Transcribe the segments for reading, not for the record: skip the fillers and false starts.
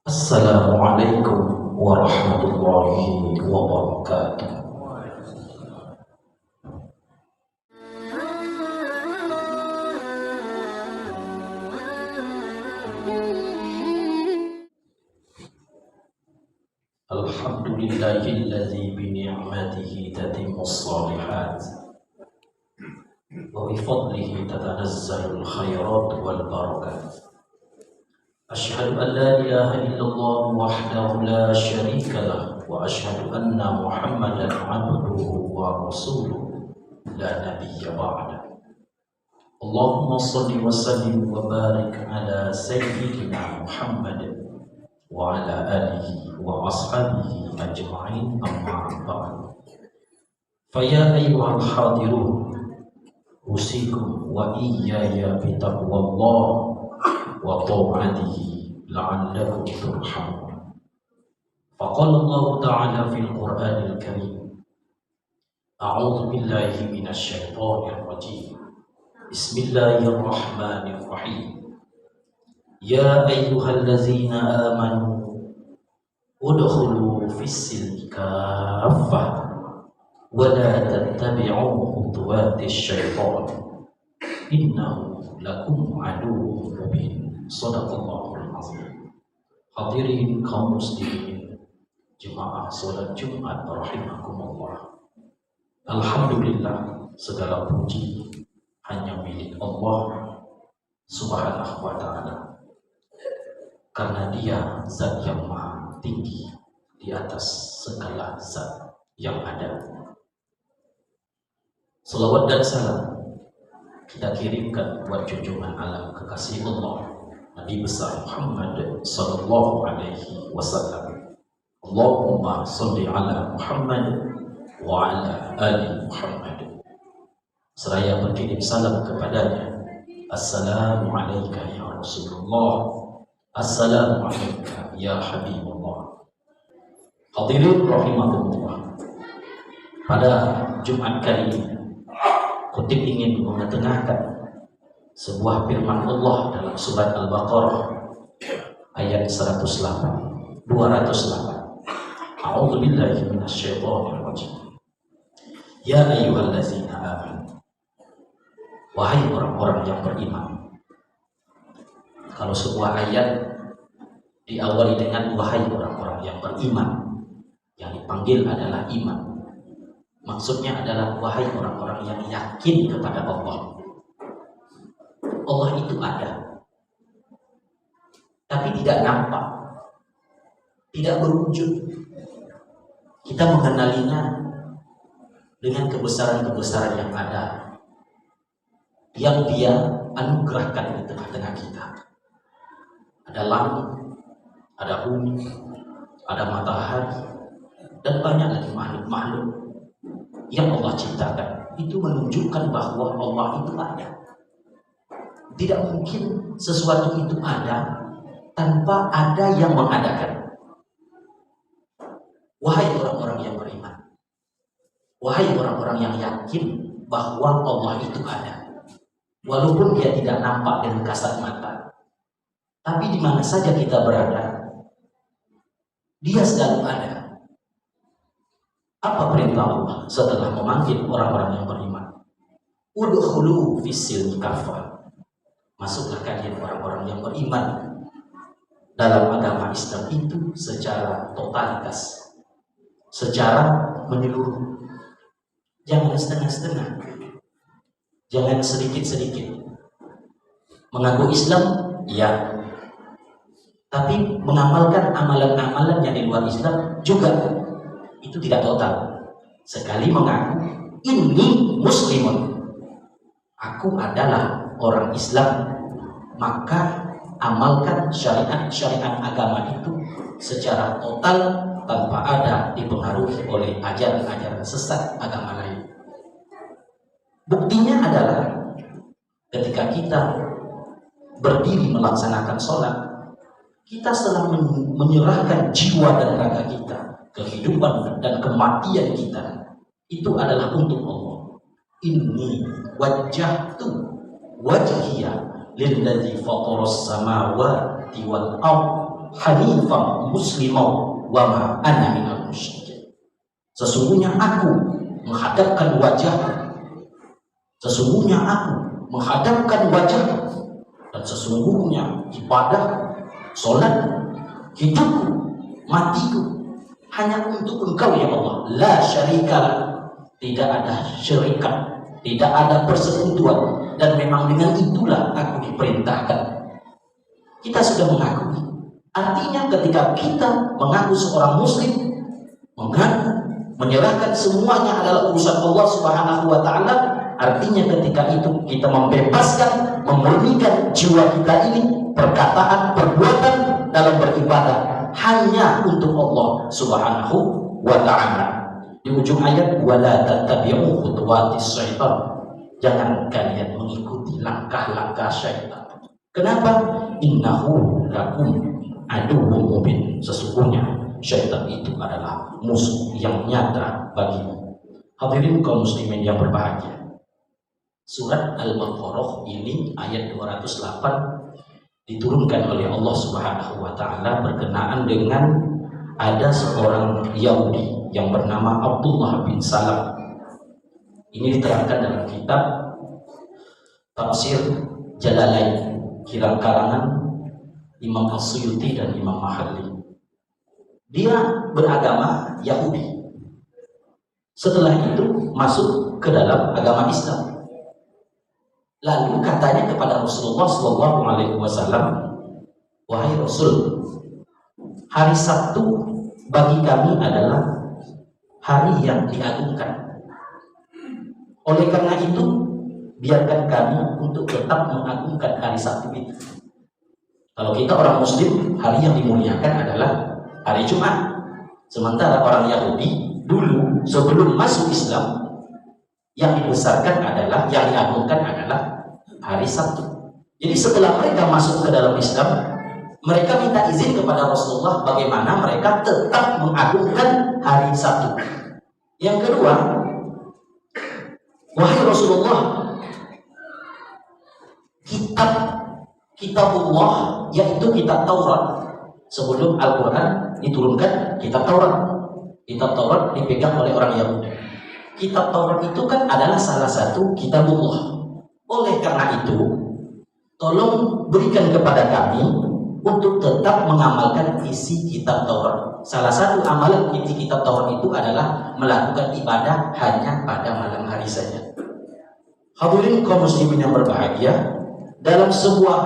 Assalamualaikum warahmatullahi wabarakatuh. Alhamdulillahilladzi bini'matihi tatimmus shalihat wa bifadlihi tatanazzalul khairat wal barakat. Asyhadu an la ilaha illallah wahdahu la syarika lah wa asyhadu anna Muhammadan abduhu wa rasuluhu la nabiyya ba'da. Allahumma shalli wa sallim wa barik ala sayyidina Muhammad wa ala alihi wa ashabihi ajma'in, amma ba'd. Faya ayyuhal hadirun, usikum wa iyaya bitaqwallah wa ta'atihi la'allakum turhamun. Faqala Allah ta'ala fil Qur'anil Karim, a'udzu billahi minasy syaithanir rajim. Bismillahirrahmanirrahim. Ya ayyuhallazina amanu udkhulu fis-silmi kaffah wa la tattabi'u khutuwatis syaitan innahu lakum aduwwun mubin. Shadaqallahul azim. Hadirin kaum muslimin, jemaah salat Jumat rahimakumullah. Alhamdulillah, segala puji hanya milik Allah Subhanahu wa ta'ala, karena Dia zat yang maha tinggi di atas segala zat yang ada. Salawat dan salam kita kirimkan buat junjungan alam kekasih Allah Nabi besar Muhammad sallallahu alaihi wasallam. Allahumma shalli ala Muhammad wa ala ali Muhammad. Seraya berkirim salam kepadanya. Assalamu alayka ya Rasulullah, assalamu alayka ya Habibullah. Hadirin rahimakumullah, pada Jumat kali ini kutip ingin mengetengahkan sebuah firman Allah dalam surat Al-Baqarah ayat 208. A'udzu billahi minasy syaithanir rajim. Ya ayyuhallazina amanu, wahai orang-orang yang beriman. Kalau sebuah ayat diawali dengan wahai orang-orang yang beriman, yang dipanggil adalah iman, maksudnya adalah wahai orang-orang yang yakin kepada Allah. Allah itu ada, tapi tidak nampak, tidak berwujud. Kita mengenalinya dengan kebesaran-kebesaran yang ada, yang Dia anugerahkan di tengah-tengah kita. Ada langit, ada bumi, ada matahari, dan banyak lagi makhluk-makhluk yang Allah ciptakan. Itu menunjukkan bahwa Allah itu ada. Tidak mungkin sesuatu itu ada tanpa ada yang mengadakan. Wahai orang-orang yang beriman, wahai orang-orang yang yakin bahwa Allah itu ada, walaupun Dia tidak nampak dengan kasat mata, tapi di mana saja kita berada, Dia selalu ada. Apa perintah Allah setelah memanggil orang-orang yang beriman? Udkhulu fis-silmi kaffah. Masuklah kalian orang-orang yang beriman dalam agama Islam itu secara totalitas, secara menyeluruh. Jangan setengah-setengah, jangan sedikit-sedikit. Mengaku Islam, ya, tapi mengamalkan amalan-amalan yang di luar Islam juga, itu tidak total. Sekali mengaku ini muslimun, aku adalah orang Islam, maka amalkan syariat-syariat agama itu secara total tanpa ada dipengaruhi oleh ajaran-ajaran sesat agama lain. Buktinya adalah ketika kita berdiri melaksanakan sholat, kita telah menyerahkan jiwa dan raga kita, kehidupan dan kematian kita, itu adalah untuk Allah. Inni wajjahtu wajhiya lilladzi fataras samawati wal ardh hanifan muslimau wa ma ana minal musyrikin. Sesungguhnya aku menghadapkan wajahku, sesungguhnya aku menghadapkan wajahku, dan sesungguhnya ibadah, sholat, hidupku, matiku hanya untuk Engkau ya Allah. La syarika, tidak ada syarikat, tidak ada persekutuan, dan memang dengan itulah aku diperintahkan. Kita sudah mengakui. Artinya ketika kita mengaku seorang muslim, mengaku menyerahkan semuanya adalah urusan Allah Subhanahu wa taala, artinya ketika itu kita membebaskan, memurnikan jiwa kita ini, perkataan, perbuatan dalam beribadah hanya untuk Allah Subhanahu wa taala. Di ujung ayat, wala tattabi'u khutuwatis syaitan, jangan kalian mengikuti langkah-langkah syaitan. Kenapa? Innahu lakum aduwwum mubin, sesungguhnya syaitan itu adalah musuh yang nyata bagimu. Hadirin kaum muslimin yang berbahagia, surat Al-Baqarah ini ayat 208 diturunkan oleh Allah Subhanahu wa taala berkenaan dengan ada seorang Yahudi yang bernama Abdullah bin Salam. Ini diterangkan dalam kitab Tafsir Jalalain karangan Imam As-Suyuti dan Imam Mahalli. Dia beragama Yahudi. Setelah itu masuk ke dalam agama Islam. Lalu katanya kepada Rasulullah SAW, wahai Rasul, hari Sabtu bagi kami adalah hari yang diagungkan. Oleh karena itu, biarkan kami untuk tetap mengagungkan hari Sabtu itu. Kalau kita orang Muslim, hari yang dimuliakan adalah hari Jumat. Sementara orang Yahudi dulu sebelum masuk Islam, yang dibesarkan adalah, yang diagungkan adalah hari Sabtu. Jadi setelah mereka masuk ke dalam Islam, mereka minta izin kepada Rasulullah bagaimana mereka tetap mengagungkan hari Sabtu. Yang kedua, wahai Rasulullah, kitabullah, yaitu kitab Taurat. Sebelum Al-Quran diturunkan kitab Taurat. Kitab Taurat dipegang oleh orang Yahudi. Kitab Taurat itu kan adalah salah satu kitabullah. Oleh karena itu, tolong berikan kepada kami untuk tetap mengamalkan isi kitab Taurat. Salah satu amalan isi kitab Taurat itu adalah melakukan ibadah hanya pada malam hari saja. Hadirin kaum muslimin yang berbahagia, dalam sebuah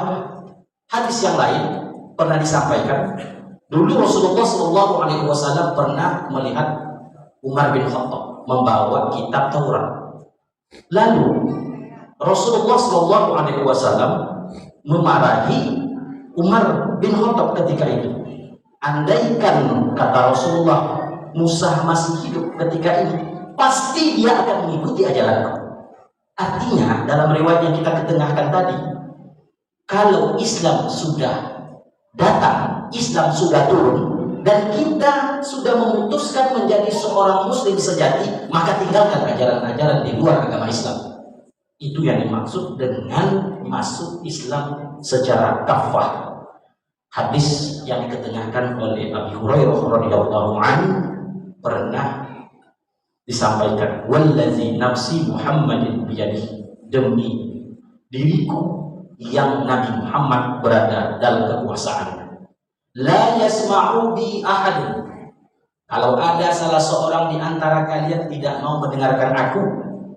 hadis yang lain pernah disampaikan, dulu Rasulullah SAW pernah melihat Umar bin Khattab membawa kitab Taurat. Lalu Rasulullah SAW memarahi Umar bin Khattab ketika itu. Andaikan, kata Rasulullah, Musa masih hidup ketika ini, pasti dia akan mengikuti ajaranku. Artinya dalam riwayat yang kita ketengahkan tadi, kalau Islam sudah datang, Islam sudah turun, dan kita sudah memutuskan menjadi seorang muslim sejati, maka tinggalkan ajaran-ajaran di luar agama Islam. Itu yang dimaksud dengan masuk Islam secara kafah. Hadis yang diketengahkan oleh Abi Hurairah radhiyallahu anhu pernah disampaikan, wallazi nafsi Muhammadin biyadihi, demi diriku yang Nabi Muhammad berada dalam kekuasaannya, la yasma'u bi ahad, kalau ada salah seorang di antara kalian tidak mau mendengarkan aku,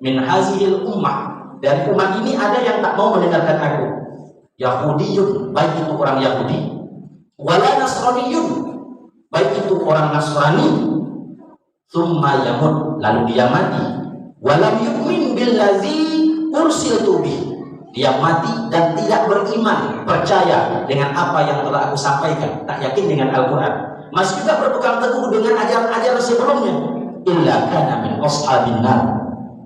min hazihil ummah, dari umat ini ada yang tak mau mendengarkan aku, Yahudiyun, baik itu orang Yahudi, wala Nasraniyun, baik itu orang Nasrani, thumma yamut, lalu dia mati, walam yu'min billazi ursiltu bih, dia mati dan tidak beriman, percaya dengan apa yang telah aku sampaikan, tak yakin dengan Al-Quran, masih juga berpegang teguh dengan ajaran-ajaran sebelumnya, illa kana min ashabin nar,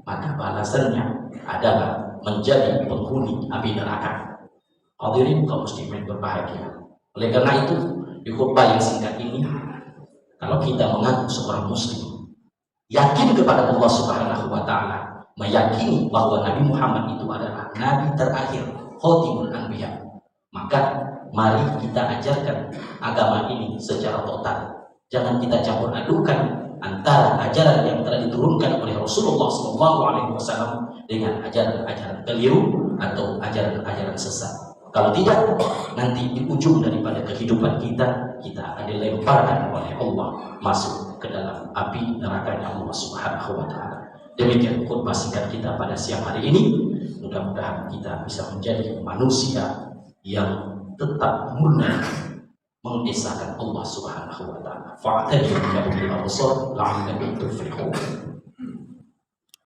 maka balasannya adalah menjadi penghuni api neraka. Hadirin kaum muslimin berbahagia. Oleh karena itu, di khutbah yang singkat ini, kalau kita mengaku seorang muslim, yakin kepada Allah Subhanahu wa taala, meyakini bahwa Nabi Muhammad itu adalah nabi terakhir, Khotimul Anbiya, Maka mari kita ajarkan agama ini secara total. Jangan kita campur adukan antara ajaran yang telah diturunkan oleh Rasulullah SAW dengan ajaran-ajaran keliru atau ajaran-ajaran sesat. Kalau tidak, nanti di ujung daripada kehidupan kita akan dilemparkan oleh Allah masuk ke dalam api nerakanya Allah Subhanahu wa Ta'ala. Demikian khutbah singkat kita pada siang hari ini. Mudah-mudahan kita bisa menjadi manusia yang tetap murni mengesahkan Allah Subhanahu wa Ta'ala. Fa'tadilu ya ulil absar la'allakum tuflihun.